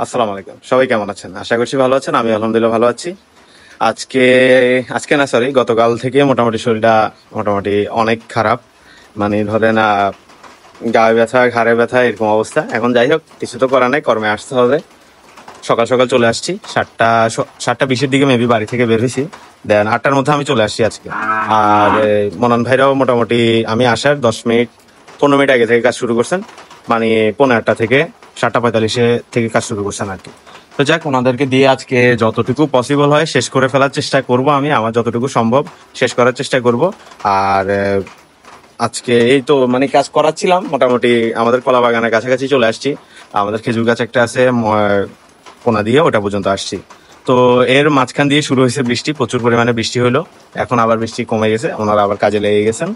আসসালামু আলাইকুম। সবাই কেমন আছেন? আশা করছি ভালো আছেন। আমি আলহামদুলিল্লাহ ভালো আছি। আজকে আজকে না, সরি, গতকাল থেকে মোটামুটি শরীরটা মোটামুটি অনেক খারাপ। মানে ধরেন গায়ে ব্যথা, ঘাড়ে ব্যথা, এরকম অবস্থা। এখন যাই হোক, কিছু তো করার নাই, কর্মে আসতে হবে। সকাল সকাল চলে আসছি 7টা 20-এর দিকে মেবি বাড়ি থেকে বের হয়েছি। দেন 8টার মধ্যে আমি চলে আসছি আজকে। আর মনন ভাইরাও মোটামুটি আমি আসার 10 মিনিট 15 মিনিট আগে থেকে কাজ শুরু করছেন। মানে 8:15 থেকে 7টা 45 থেকে কাজ শুরু করছেন আর কি। তো যাক, ওনাদেরকে দিয়ে আজকে যতটুকু পসিবল হয় শেষ করে ফেলার চেষ্টা করব। আমি আমার যতটুকু সম্ভব শেষ করার চেষ্টা করব। আর আজকে এই তো মানে কাজ করাচ্ছিলাম মোটামুটি আমাদের কলা বাগানের কাছাকাছি চলে আসছি। আমাদের খেজুর গাছ একটা আছে, কোনা দিয়ে ওটা পর্যন্ত আসছি। তো এর মাঝখান দিয়ে শুরু হয়েছে বৃষ্টি, প্রচুর পরিমাণে বৃষ্টি হলো। এখন আবার বৃষ্টি কমে গেছে, ওনারা আবার কাজে লেগে গেছেন।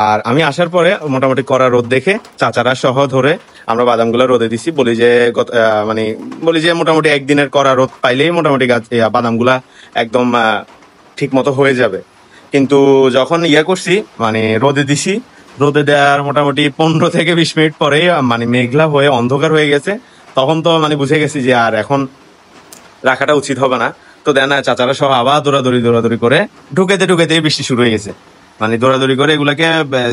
আর আমি আসার পরে মোটামুটি কড়া রোদ দেখে চাচারা সহ ধরে আমরা বাদামগুলো রোদে দিছি। বলি যে মোটামুটি একদিনের কড়া রোদ পাইলেই মোটামুটি গাছ বাদামগুলা একদম ঠিক মতো হয়ে যাবে। কিন্তু যখন করছি, মানে রোদে দিছি, রোদে দেওয়ার মোটামুটি 15 থেকে 20 মিনিট পরে মানে মেঘলা হয়ে অন্ধকার হয়ে গেছে। তখন তো মানে বুঝে গেছি যে আর এখন রাখাটা উচিত হবে না। তো দেন চাচারা সহ আবার দৌড়াদৌড়ি করে ঢুকেতে বৃষ্টি শুরু হয়ে গেছে। মানে দৌড়াদৌড়ি করে এগুলাকে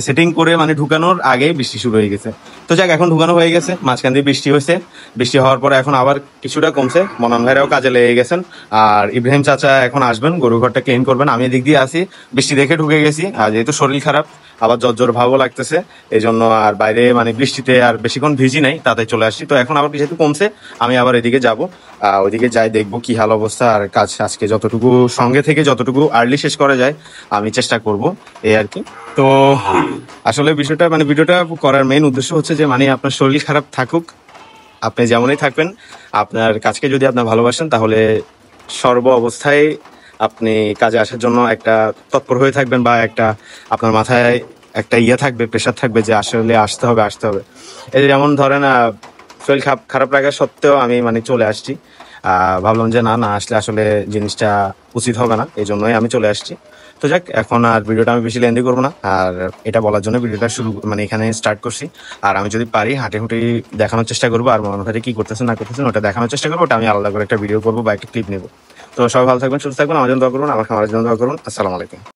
সেটিং করে মানে ঢুকানোর আগে বৃষ্টি শুরু হয়ে গেছে। তো যাক, এখন ঢুকানো হয়ে গেছে, মাঝখান দিয়ে বৃষ্টি হয়েছে। বৃষ্টি হওয়ার পরে এখন আবার কিছুটা কমছে, মনন ভাইরাও কাজে লেগে গেছেন। আর ইব্রাহিম চাচা এখন আসবেন, গরু ঘরটা ক্লিন করবেন। আমি এদিক দিয়ে আসি, বৃষ্টি দেখে ঢুকে গেছি। আর যেহেতু শরীর খারাপ, আবার জ্বর ভাবও লাগতেছে, এই জন্য আর বাইরে মানে বৃষ্টিতে আর বেশিক্ষণ ভিজি নাই, তাতে চলে আসছি। তো এখন আবার যেহেতু কমছে, আমি আবার এদিকে যাব। ওইদিকে যাই, দেখবো কি হাল অবস্থা। আর কাজ আজকে যতটুকু সঙ্গে থেকে যতটুকু আর্লি শেষ করা যায় আমি চেষ্টা করব, এই আর কি। তো আসলে বিষয়টা মানে ভিডিওটা করার মেইন উদ্দেশ্য হচ্ছে যে মানে আপনার শরীর খারাপ থাকুক, আপনি যেমনই থাকবেন, আপনার কাজকে যদি আপনার ভালোবাসেন তাহলে সর্ব অবস্থায় আপনি কাজে আসার জন্য একটা তৎপর হয়ে থাকবেন, বা একটা আপনার মাথায় একটা থাকবে, প্রেশার থাকবে যে আসলে আসতে হবে। এই যেমন ধরেন শরীর খারাপ লাগা সত্ত্বেও আমি মানে চলে আসছি। ভাবলাম যে না না আসলে আসলে জিনিসটা উচিত হবে না, এই জন্যই আমি চলে আসছি। তো যাক, এখন আর ভিডিওটা আমি বেশি লেন্দি করবো না। আর এটা বলার জন্য ভিডিওটা শুরু মানে এখানে স্টার্ট করছি। আর আমি যদি পারি হাঁটি দেখানোর চেষ্টা করবো, আর মনে হয় কি করতেছেন না করতেছেন ওটা দেখানোর চেষ্টা করবো। ওটা আমি আলাদা করে একটা ভিডিও করবো বা একটা ক্লিপ নেবো। তো সবাই ভালো থাকবেন, সুস্থ থাকবেন, আমার জন্য দোয়া করুন, আমার খামারের জন্য দোয়া করুন। আসসালামু আলাইকুম।